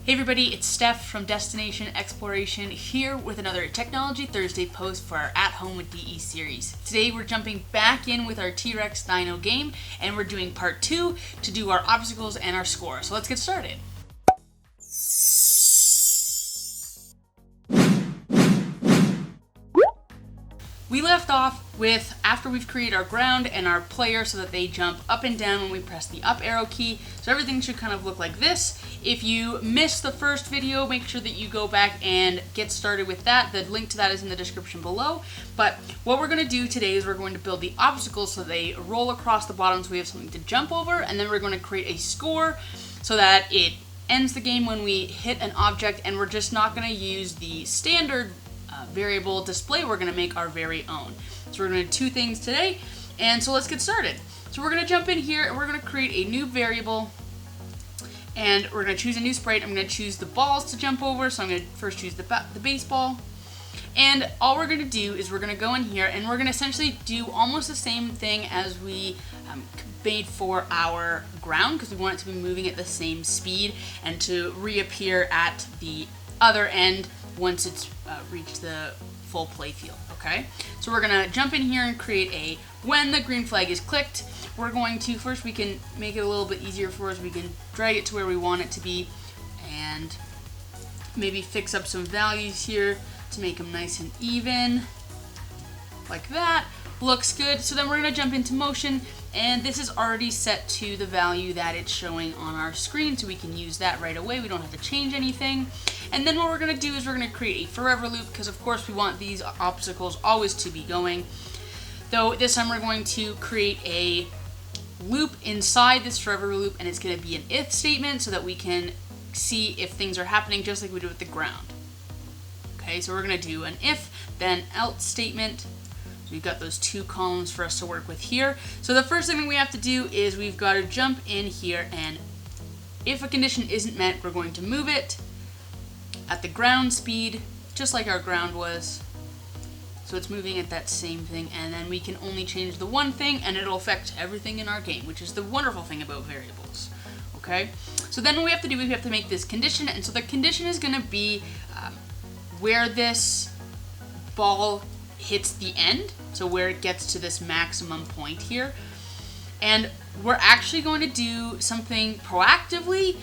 Hey everybody, it's Steph from Destination Exploration here with another Technology Thursday post for our At Home with DE series. Today we're jumping back in with our T-rex Dino game and we're doing part 2 to do our obstacles and our score. So let's get started. We left off with after we've created our ground and our player so that they jump up and down when we press the up arrow key. So everything should kind of look like this. If you missed the first video, make sure that you go back and get started with that. The link to that is in the description below. But what we're going to do today is we're going to build the obstacles so they roll across the bottom so we have something to jump over, and then we're going to create a score so that it ends the game when we hit an object, and we're just not going to use the standard variable display. We're going to make our very own. So we're going to do two things today, and so let's get started. So we're going to jump in here and we're going to create a new variable, and we're going to choose a new sprite. I'm going to choose the balls to jump over, so I'm going to first choose the baseball. And all we're going to do is we're going to go in here and we're going to essentially do almost the same thing as we made for our ground, because we want it to be moving at the same speed and to reappear at the other end once it's reached the full play field, okay? So we're gonna jump in here and create a when the green flag is clicked. We're going to, first we can make it a little bit easier for us. We can drag it to where we want it to be and maybe fix up some values here to make them nice and even, like that. Looks good. So then we're gonna jump into motion, and this is already set to the value that it's showing on our screen, so we can use that right away. We don't have to change anything. And then what we're going to do is we're going to create a forever loop, because of course we want these obstacles always to be going. Though this time we're going to create a loop inside this forever loop, and it's going to be an if statement so that we can see if things are happening just like we do with the ground. Okay, so we're going to do an if, then else statement. So we've got those two columns for us to work with here. So the first thing that we have to do is we've got to jump in here, and if a condition isn't met, we're going to move it at the ground speed, just like our ground was. So it's moving at that same thing, and then we can only change the one thing and it'll affect everything in our game, which is the wonderful thing about variables. Okay, so then what we have to do is we have to make this condition, and so the condition is going to be where this ball hits the end, so where it gets to this maximum point here. And we're actually going to do something proactively.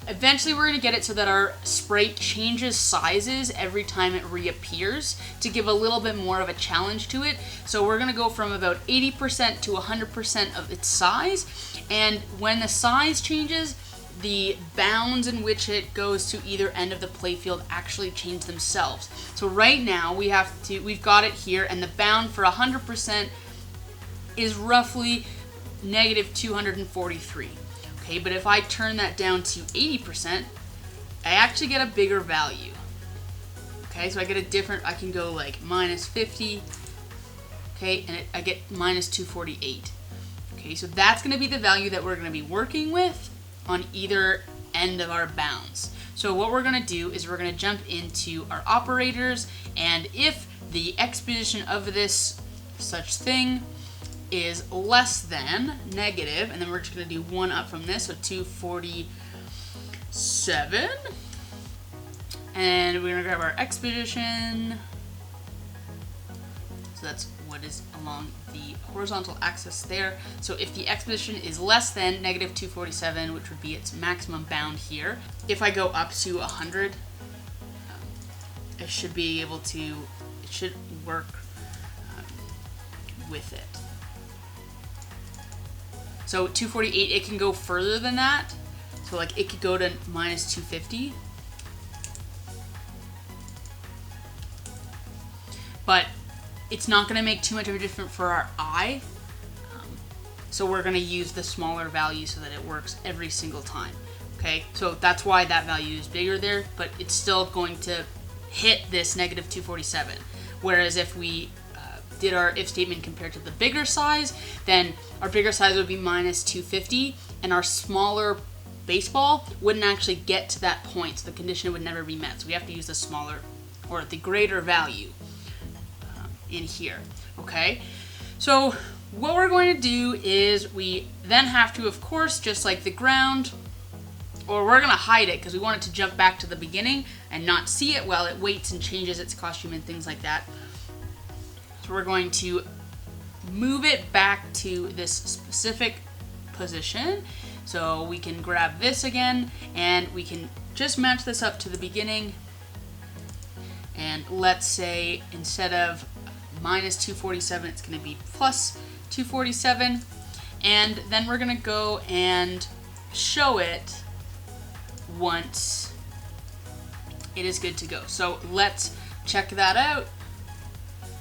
Eventually we're going to get it so that our sprite changes sizes every time it reappears to give a little bit more of a challenge to it. So we're going to go from about 80% to 100% of its size, and when the size changes, the bounds in which it goes to either end of the playfield actually change themselves. So right now we've got it here, and the bound for 100% is roughly negative 243. Okay, but if I turn that down to 80%, I actually get a bigger value. Okay, so I get a different, I can go like minus 50, okay, and I get minus 248. Okay, so that's going to be the value that we're going to be working with on either end of our bounds. So what we're going to do is we're going to jump into our operators, and if the x position of this such thing is less than negative, and then we're just going to do one up from this, so 247, and we're going to grab our x position, so that's what is along the horizontal axis there. So if the x position is less than negative 247, which would be its maximum bound here, if I go up to 100, I should be able to, it should work with it. So 248, it can go further than that. So like it could go to minus 250. But it's not going to make too much of a difference for our eye. So we're going to use the smaller value so that it works every single time. Okay, so that's why that value is bigger there, but it's still going to hit this negative 247. Whereas if we did our if statement compared to the bigger size, then our bigger size would be minus 250, and our smaller baseball wouldn't actually get to that point, so the condition would never be met. So we have to use the smaller or the greater value in here. Okay, so what we're going to do is we then have to, of course, just like the ground, or we're gonna hide it because we want it to jump back to the beginning and not see it while it waits and changes its costume and things like that. So we're going to move it back to this specific position. So we can grab this again and we can just match this up to the beginning. And let's say instead of minus 247, it's going to be plus 247. And then we're going to go and show it once it is good to go. So let's check that out.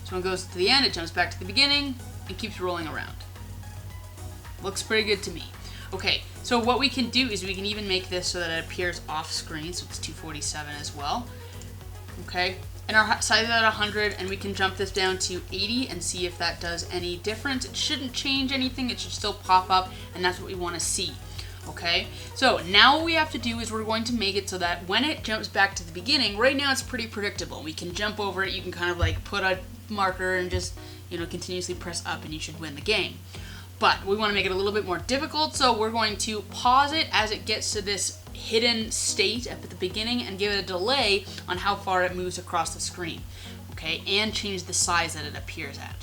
So when it goes to the end, it jumps back to the beginning and keeps rolling around. Looks pretty good to me. Okay, so what we can do is we can even make this so that it appears off screen, so it's 247 as well. Okay, and our size is at 100, and we can jump this down to 80 and see if that does any difference. It shouldn't change anything, it should still pop up, and that's what we want to see. Okay, so now what we have to do is we're going to make it so that when it jumps back to the beginning, right now it's pretty predictable. We can jump over it, you can kind of like put a marker and just, you know, continuously press up and you should win the game. But we want to make it a little bit more difficult, so we're going to pause it as it gets to this hidden state at the beginning and give it a delay on how far it moves across the screen. Okay, and change the size that it appears at.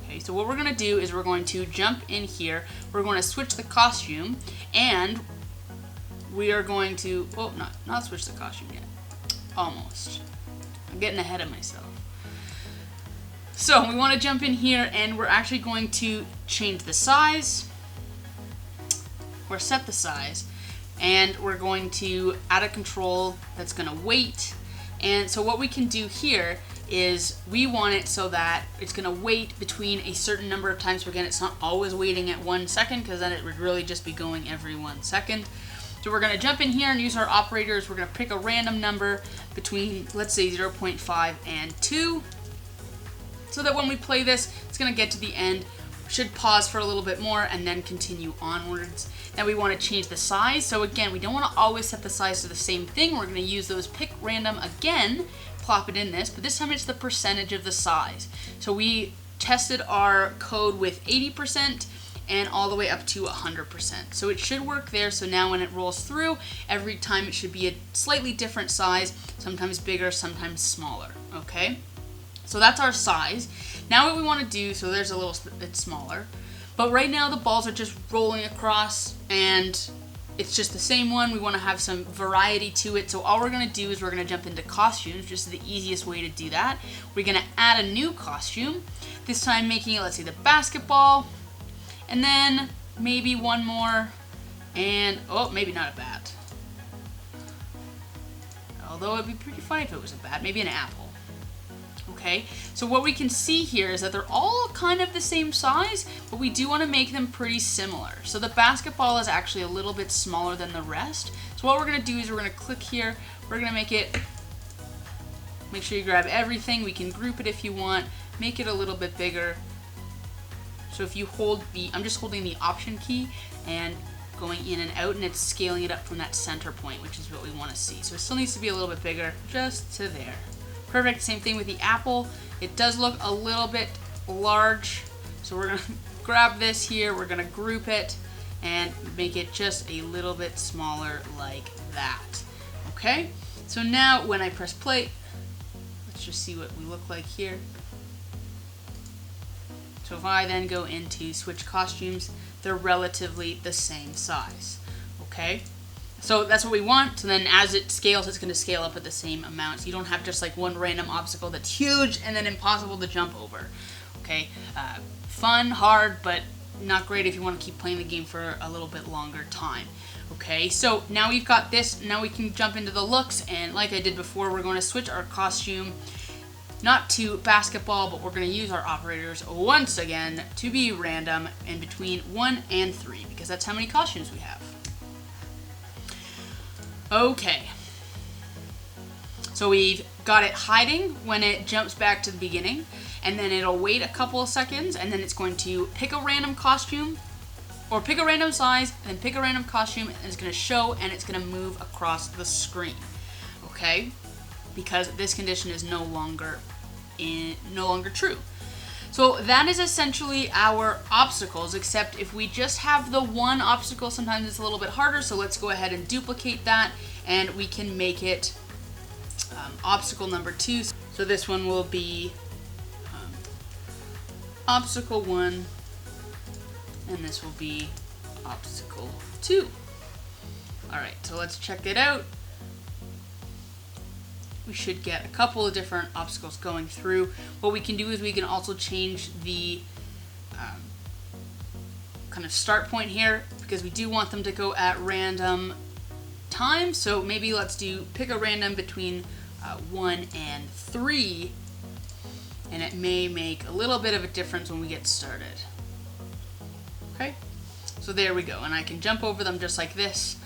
Okay, so what we're going to do is we're going to jump in here, we're going to switch the costume, and we are going to, oh, not switch the costume yet. Almost. I'm getting ahead of myself. So we want to jump in here and we're actually going to change the size, or set the size, and we're going to add a control that's going to wait. And so what we can do here is we want it so that it's going to wait between a certain number of times. So again, it's not always waiting at 1 second, because then it would really just be going every 1 second. So we're going to jump in here and use our operators. We're going to pick a random number between, let's say, 0.5 and 2. So that when we play this, it's going to get to the end, should pause for a little bit more, and then continue onwards. Now we want to change the size. So again, we don't want to always set the size to the same thing. We're going to use those pick random again, plop it in this, but this time it's the percentage of the size. So we tested our code with 80% and all the way up to 100%. So it should work there. So now when it rolls through, every time it should be a slightly different size, sometimes bigger, sometimes smaller, okay? So that's our size. Now what we want to do, so there's a little bit smaller, but right now the balls are just rolling across and it's just the same one. We want to have some variety to it. So all we're going to do is we're going to jump into costumes, just the easiest way to do that. We're going to add a new costume, this time making it, let's say, the basketball, and then maybe one more, and, oh, maybe not a bat. Although it'd be pretty funny if it was a bat, maybe an apple. Okay, so what we can see here is that they're all kind of the same size, but we do want to make them pretty similar. So the basketball is actually a little bit smaller than the rest. So what we're going to do is we're going to click here, we're going to make sure you grab everything. We can group it if you want, make it a little bit bigger. So if you hold I'm just holding the option key and going in and out, and it's scaling it up from that center point, which is what we want to see. So it still needs to be a little bit bigger, just to there. Perfect. Same thing with the apple. It does look a little bit large, so we're going to grab this here, we're going to group it and make it just a little bit smaller like that. Okay, so now when I press play, let's just see what we look like here. So if I then go into switch costumes, they're relatively the same size. Okay, so that's what we want. So then as it scales, it's going to scale up at the same amount. So you don't have just like one random obstacle that's huge and then impossible to jump over. Okay, fun, hard, but not great if you want to keep playing the game for a little bit longer time. Okay, so now we've got this. Now we can jump into the looks, and like I did before, we're going to switch our costume not to basketball, but we're going to use our operators once again to be random in between 1 and 3, because that's how many costumes we have. Okay, so we've got it hiding when it jumps back to the beginning, and then it'll wait a couple of seconds, and then it's going to pick a random costume, or pick a random size, and then pick a random costume, and it's going to show, and it's going to move across the screen. Okay, because this condition is no longer true. So that is essentially our obstacles, except if we just have the one obstacle, sometimes it's a little bit harder. So let's go ahead and duplicate that, and we can make it obstacle number 2. So this one will be obstacle 1, and this will be obstacle 2. All right, so let's check it out. We should get a couple of different obstacles going through. What we can do is we can also change the kind of start point here, because we do want them to go at random times. So maybe let's pick a random between 1 and 3, and it may make a little bit of a difference when we get started. Okay, so there we go, and I can jump over them just like this.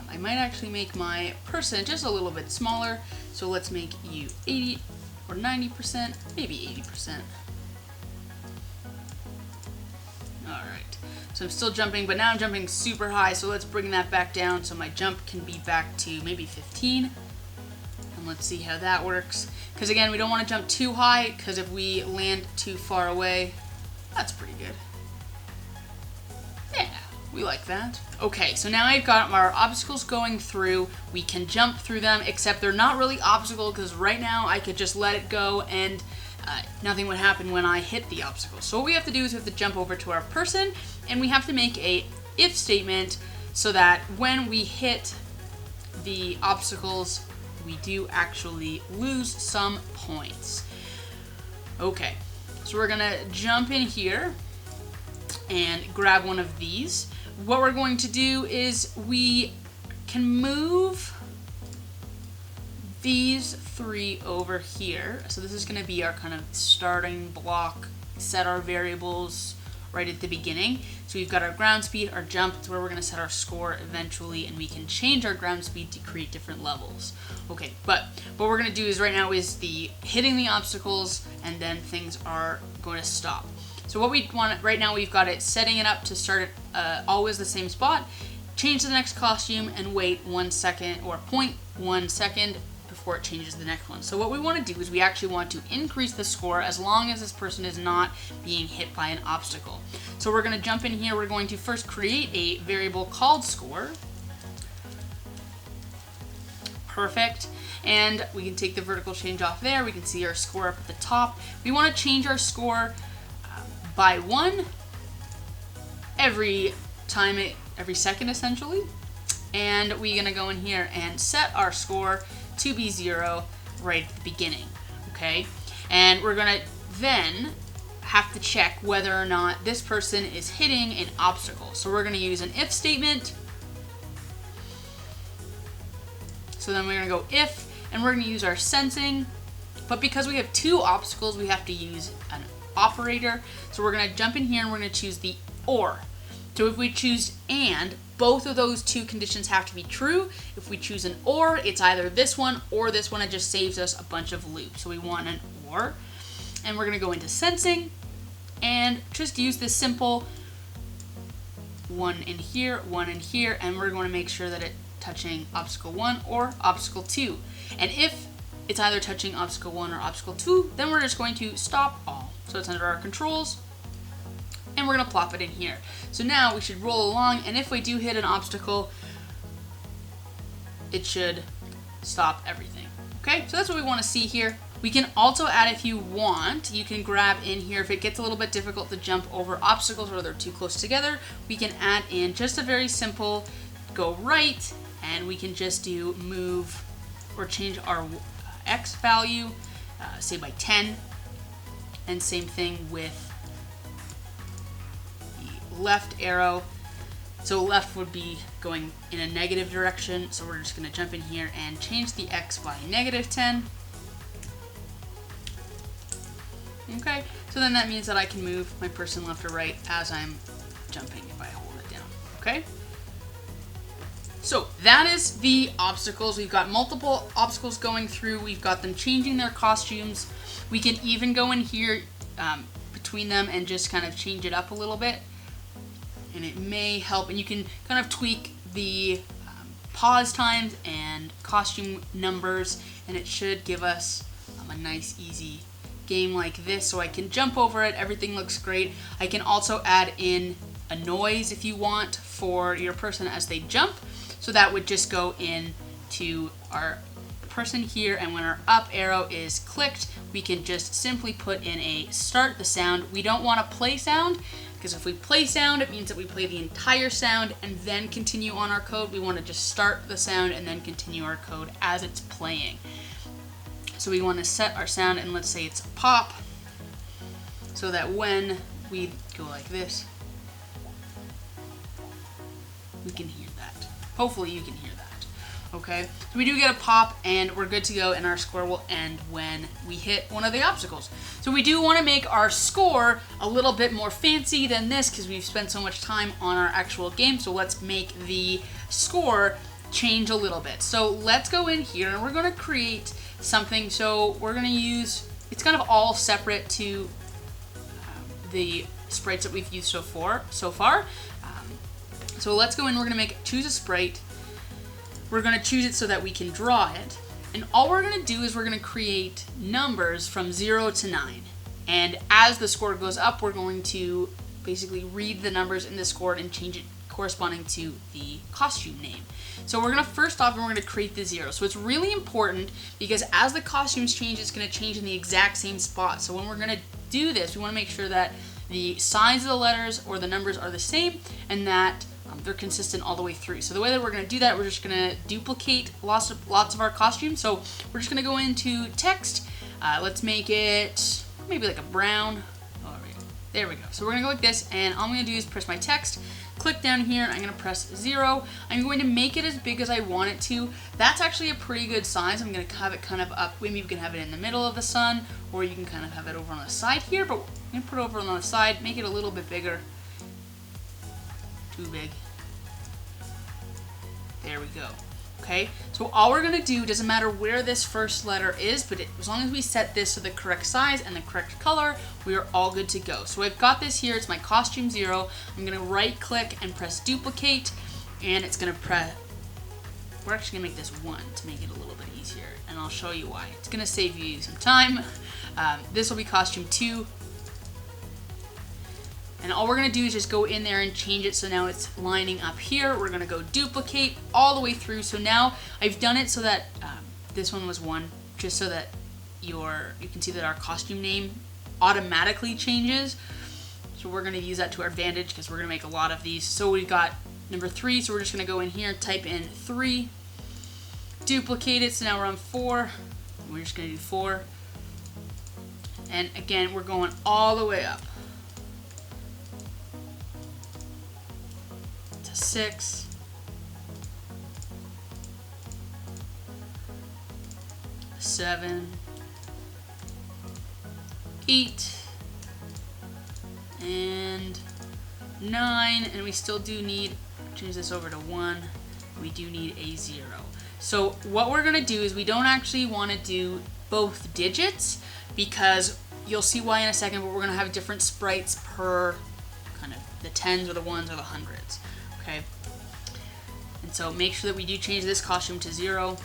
I might actually make my person just a little bit smaller. So let's make you 80 or 90%, maybe 80%. All right, so I'm still jumping, but now I'm jumping super high. So let's bring that back down so my jump can be back to maybe 15. And let's see how that works. Because again, we don't want to jump too high, because if we land too far away, that's pretty good. Yeah, we like that. Okay, so now I've got our obstacles going through. We can jump through them, except they're not really obstacles, because right now I could just let it go and nothing would happen when I hit the obstacle. So what we have to do is we have to jump over to our person, and we have to make a if statement so that when we hit the obstacles, we do actually lose some points. Okay, so we're gonna jump in here and grab one of these. What we're going to do is we can move these 3 over here. So this is going to be our kind of starting block, set our variables right at the beginning. So we've got our ground speed, our jump, it's where we're going to set our score eventually, and we can change our ground speed to create different levels. Okay, but what we're going to do is right now is the hitting the obstacles, and then things are going to stop. So what we want right now, we've got it setting it up to start at always the same spot, change to the next costume, and wait 1 second or 0.1 second before it changes to the next one. So what we want to do is we actually want to increase the score as long as this person is not being hit by an obstacle. So we're going to jump in here. We're going to first create a variable called score. Perfect. And we can take the vertical change off there. We can see our score up at the top. We want to change our score by 1 every second essentially, and we're gonna go in here and set our score to be 0 right at the beginning. Okay, and we're gonna then have to check whether or not this person is hitting an obstacle. So we're gonna use an if statement. So then we're gonna go if, and we're gonna use our sensing, but because we have 2 obstacles, we have to use an operator. So we're going to jump in here and we're going to choose the or. So if we choose and, both of those 2 conditions have to be true. If we choose an or, it's either this one or this one. It just saves us a bunch of loops. So we want an or, and we're going to go into sensing and just use this simple 1 in here, 1 in here, and we're going to make sure that it's touching obstacle 1 or obstacle 2. And if it's either touching obstacle 1 or obstacle 2, then we're just going to stop all. So it's under our controls, and we're going to plop it in here. So now we should roll along, and if we do hit an obstacle, it should stop everything. Okay, so that's what we want to see here. We can also add, if you want, you can grab in here, if it gets a little bit difficult to jump over obstacles or they're too close together, we can add in just a very simple go right, and we can just do move or change our X value, say by 10, and same thing with the left arrow. So left would be going in a negative direction, so we're just going to jump in here and change the X by -10. Okay, so then that means that I can move my person left or right as I'm jumping if I hold it down. Okay? So that is the obstacles. We've got multiple obstacles going through. We've got them changing their costumes. We can even go in here between them and just kind of change it up a little bit. And it may help. And you can kind of tweak the pause times and costume numbers. And it should give us a nice, easy game like this so I can jump over it. Everything looks great. I can also add in a noise if you want for your person as they jump. So that would just go in to our person here, and when our up arrow is clicked, we can just simply put in a start the sound. We don't want to play sound, because if we play sound, it means that we play the entire sound and then continue on our code. We want to just start the sound and then continue our code as it's playing. So we want to set our sound, and let's say it's a pop, so that when we go like this, we can hear that. Hopefully you can hear that. Okay, so we do get a pop and we're good to go, and our score will end when we hit one of the obstacles. So we do want to make our score a little bit more fancy than this because we've spent so much time on our actual game. So let's make the score change a little bit. So let's go in here and we're going to create something. So we're going to use, it's kind of all separate to the sprites that we've used so far. So let's go in, we're going to choose a sprite. We're going to choose it so that we can draw it. And all we're going to do is we're going to create numbers from 0 to 9. And as the score goes up, we're going to basically read the numbers in the score and change it corresponding to the costume name. So we're going to first off, we're going to create the 0. So it's really important because as the costumes change, it's going to change in the exact same spot. So when we're going to do this, we want to make sure that the size of the letters or the numbers are the same and that they're consistent all the way through. So the way that we're going to do that, we're just going to duplicate lots of our costumes. So we're just going to go into text. Let's make it maybe like a brown. Oh, there we go. So we're going to go like this, and all I'm going to do is press my text, click down here, and I'm going to press 0. I'm going to make it as big as I want it to. That's actually a pretty good size. I'm going to have it kind of up. Maybe you can have it in the middle of the sun, or you can kind of have it over on the side here, but I'm going to put it over on the side, make it a little bit bigger. Too big. There we go. Okay, so all we're going to do, doesn't matter where this first letter is, but as long as we set this to the correct size and the correct color, we are all good to go. So I've got this here, it's my costume 0. I'm going to right click and press duplicate, and it's going to we're actually going to make this 1 to make it a little bit easier, and I'll show you why. It's going to save you some time. This will be costume 2. And all we're going to do is just go in there and change it so now it's lining up here. We're going to go duplicate all the way through. So now I've done it so that this one was 1, just so that you can see that our costume name automatically changes. So we're going to use that to our advantage because we're going to make a lot of these. So we've got number 3, so we're just going to go in here, type in 3, duplicate it. So now we're on 4. We're just going to do 4. And again, we're going all the way up. 6, 7, 8, and 9, and we still do need, change this over to 1, we do need a 0. So what we're going to do is we don't actually want to do both digits because you'll see why in a second, but we're going to have different sprites per kind of the 10s or the 1s or the 100s. Okay, and so make sure that we do change this costume to 0,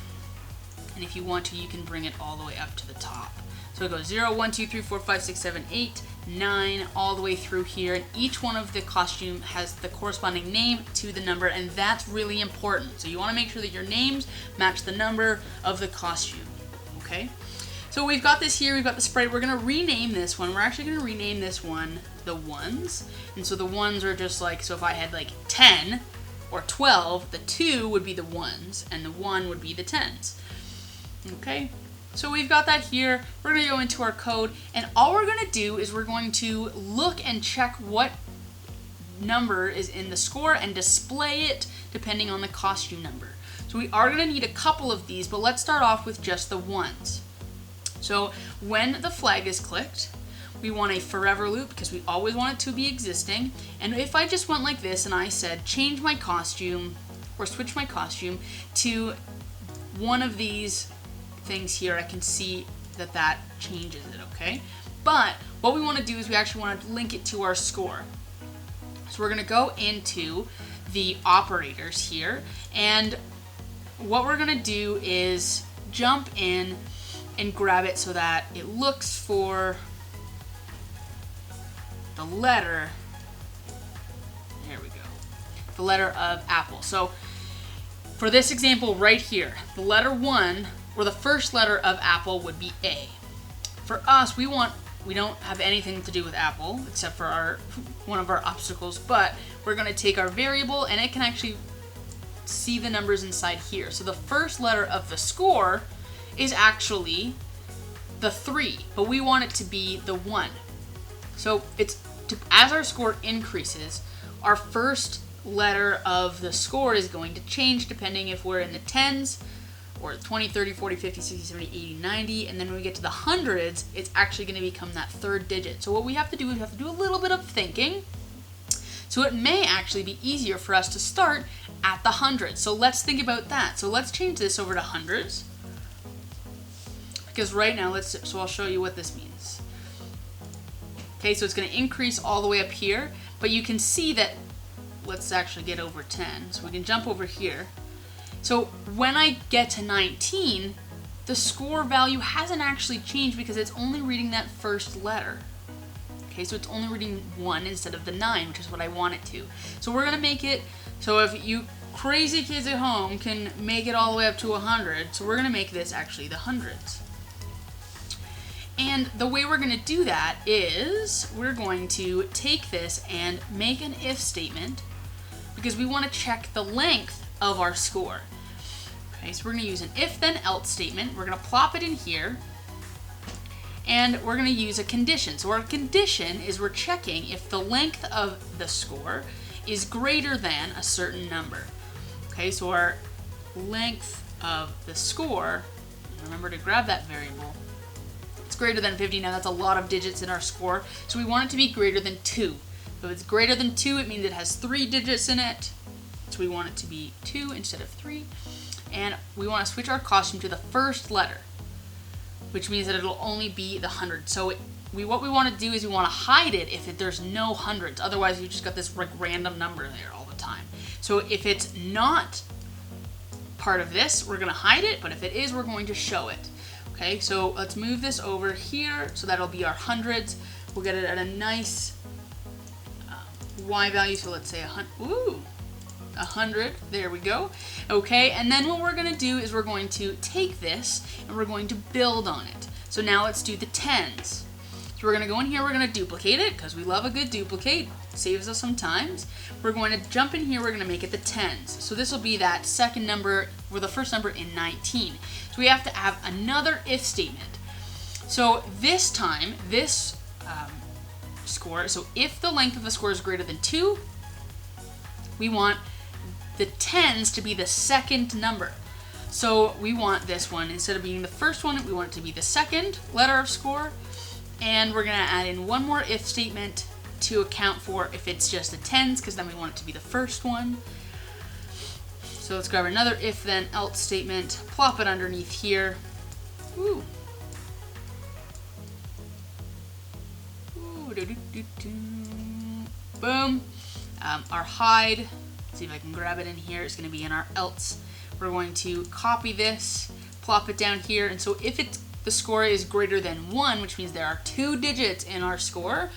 and if you want to, you can bring it all the way up to the top. So it goes 0, 1, 2, 3, 4, 5, 6, 7, 8, 9, all the way through here, and each one of the costume has the corresponding name to the number, and that's really important. So you want to make sure that your names match the number of the costume, okay? So we've got this here, we've got the sprite. We're going to rename this one. We're actually going to rename this one the 1s. And so the 1s are just like, so if I had like 10 or 12, the 2 would be the 1s and the 1 would be the 10s. Okay, so we've got that here. We're going to go into our code, and all we're going to do is we're going to look and check what number is in the score and display it depending on the costume number. So we are going to need a couple of these, but let's start off with just the 1s. So when the flag is clicked, we want a forever loop because we always want it to be existing. And if I just went like this and I said change my costume or switch my costume to one of these things here, I can see that that changes it, okay? But what we want to do is we actually want to link it to our score. So we're going to go into the operators here, and what we're going to do is jump in and grab it so that it looks for the letter, there we go, the letter of apple. So for this example right here, the letter 1, or the first letter of apple, would be A. For us, we don't have anything to do with apple except for one of our obstacles, but we're going to take our variable and it can actually see the numbers inside here. So the first letter of the score is actually the 3, but we want it to be the 1. So as our score increases, our first letter of the score is going to change depending if we're in the tens or 20, 30, 40, 50, 60, 70, 80, 90, and then when we get to the hundreds, it's actually going to become that third digit. So what we have to do is we have to do a little bit of thinking. So it may actually be easier for us to start at the hundreds. So let's think about that. So let's change this over to hundreds. Because right now, so I'll show you what this means. Okay, so it's going to increase all the way up here, but you can see that, let's actually get over 10. So we can jump over here. So when I get to 19, the score value hasn't actually changed because it's only reading that first letter. Okay, so it's only reading 1 instead of the 9, which is what I want it to. So we're going to make it, so if you crazy kids at home can make it all the way up to 100, so we're going to make this actually the hundreds. And the way we're going to do that is we're going to take this and make an if statement because we want to check the length of our score. Okay, so we're going to use an if then else statement. We're going to plop it in here and we're going to use a condition. So our condition is we're checking if the length of the score is greater than a certain number. Okay, so our length of the score, remember to grab that variable, it's greater than 50. Now that's a lot of digits in our score, so we want it to be greater than 2. So if it's greater than 2, it means it has 3 digits in it. So we want it to be 2 instead of 3. And we want to switch our costume to the first letter, which means that it'll only be the 100. So what we want to do is we want to hide it if there's no hundreds. Otherwise, you just got this like random number there all the time. So if it's not part of this, we're going to hide it. But if it is, we're going to show it. Okay, so let's move this over here. So that'll be our hundreds. We'll get it at a nice Y value. So let's say 100. Ooh. 100, there we go. Okay, and then what we're going to do is we're going to take this and we're going to build on it. So now let's do the tens. So we're going to go in here, we're going to duplicate it because we love a good duplicate. Saves us some times. We're going to jump in here, we're going to make it the tens. So this will be that second number, or the first number in 19. So we have to have another if statement. So this time, this score, so if the length of the score is greater than 2, we want the tens to be the second number. So we want this one, instead of being the first one, we want it to be the second letter of score. And we're going to add in one more if statement to account for if it's just the tens, because then we want it to be the first one. So let's grab another if then else statement, plop it underneath here. Ooh. Ooh, boom. Our hide, let's see if I can grab it in here, is going to be in our else. We're going to copy this, plop it down here, and so if the score is greater than 1, which means there are 2 digits in our score,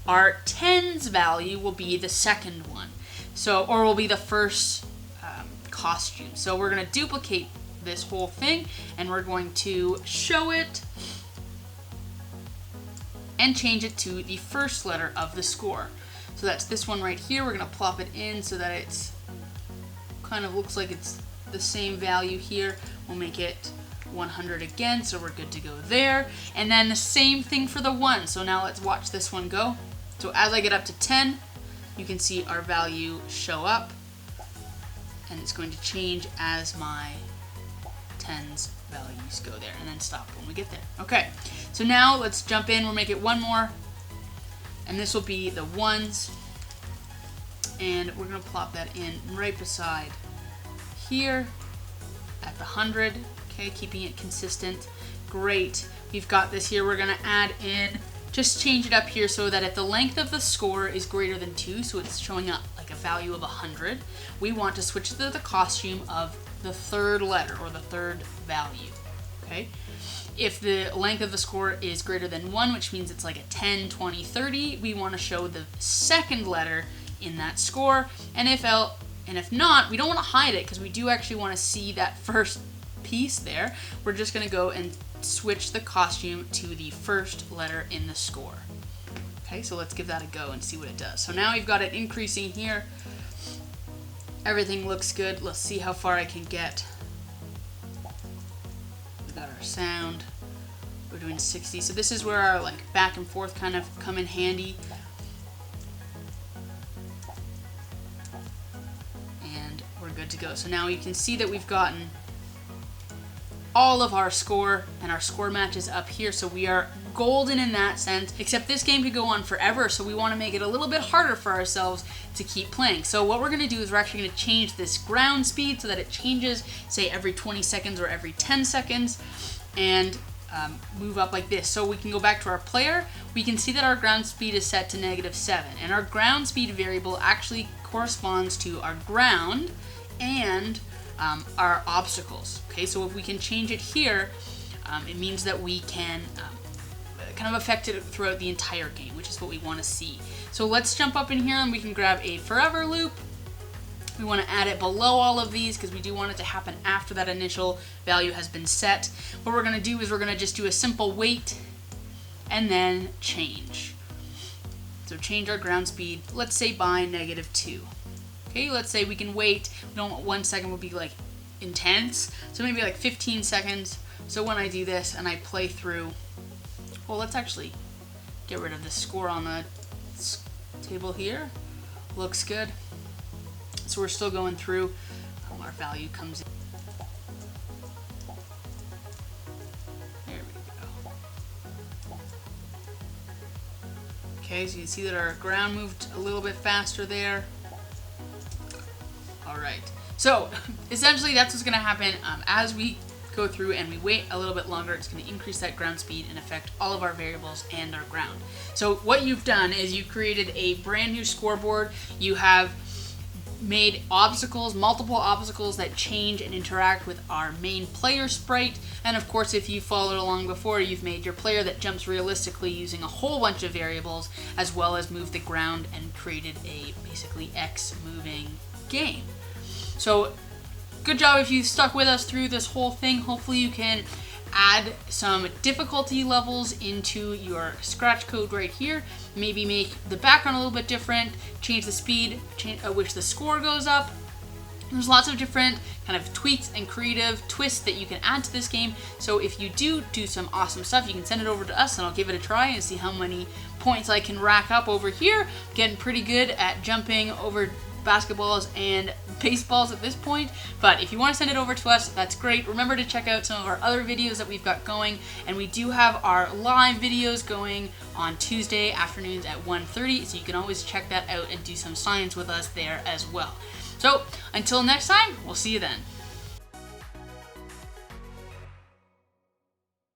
our tens value will be the second one. So, or will be the first costume. So we're going to duplicate this whole thing, and we're going to show it and change it to the first letter of the score. So that's this one right here. We're going to plop it in so that it's kind of looks like it's the same value here. We'll make it 100 again, so we're good to go there. And then the same thing for the 1. So now let's watch this one go. So as I get up to 10, you can see our value show up, and it's going to change as my tens values go there, and then stop when we get there. Okay, so now let's jump in. We'll make it one more, and this will be the 1s, and we're going to plop that in right beside here at the 100. Okay, keeping it consistent. Great. We've got this here. We're going to add in, just change it up here so that if the length of the score is greater than 2, so it's showing up like a value of 100, we want to switch to the costume of the third letter or the third value. okay? If the length of the score is greater than 1, which means it's like a 10, 20, 30, we want to show the second letter in that score. And if not, we don't want to hide it because we do actually want to see that first piece there. We're just going to go and switch the costume to the first letter in the score. Okay, so let's give that a go and see what it does. So now we've got it increasing here. Everything looks good. Let's see how far I can get. We got our sound. We're doing 60. So this is where our like back and forth kind of come in handy. And we're good to go. So now you can see that we've gotten all of our score, and our score matches up here, so we are golden in that sense, except this game could go on forever, so we want to make it a little bit harder for ourselves to keep playing. So what we're going to do is we're actually going to change this ground speed so that it changes, say, every 20 seconds or every 10 seconds, and move up like this. So we can go back to our player. We can see that our ground speed is set to -7, and our ground speed variable actually corresponds to our ground and our obstacles. Okay, so if we can change it here, it means that we can kind of affect it throughout the entire game, which is what we want to see. So let's jump up in here and we can grab a forever loop. We want to add it below all of these because we do want it to happen after that initial value has been set. What we're going to do is we're going to just do a simple wait and then change. So change our ground speed, let's say by -2. Okay, let's say we can wait. We don't want 1 second would be like intense. So maybe like 15 seconds. So when I do this and I play through, well, let's actually get rid of the score on the table here. Looks good. So we're still going through. Our value comes in. There we go. Okay, so you can see that our ground moved a little bit faster there. Alright, so essentially that's what's going to happen as we go through and we wait a little bit longer. It's going to increase that ground speed and affect all of our variables and our ground. So what you've done is you created a brand new scoreboard. You have made obstacles, multiple obstacles that change and interact with our main player sprite. And of course, if you followed along before, you've made your player that jumps realistically using a whole bunch of variables, as well as moved the ground and created a basically X moving game. So good job if you stuck with us through this whole thing. Hopefully you can add some difficulty levels into your scratch code right here. Maybe make the background a little bit different, change the speed at which the score goes up. There's lots of different kind of tweaks and creative twists that you can add to this game. So if you do some awesome stuff, you can send it over to us and I'll give it a try and see how many points I can rack up over here. Getting pretty good at jumping over basketballs and baseballs at this point, but if you want to send it over to us, that's great. Remember to check out some of our other videos that we've got going, and we do have our live videos going on Tuesday afternoons at 1:30, so you can always check that out and do some science with us there as well. So until next time, we'll see you then.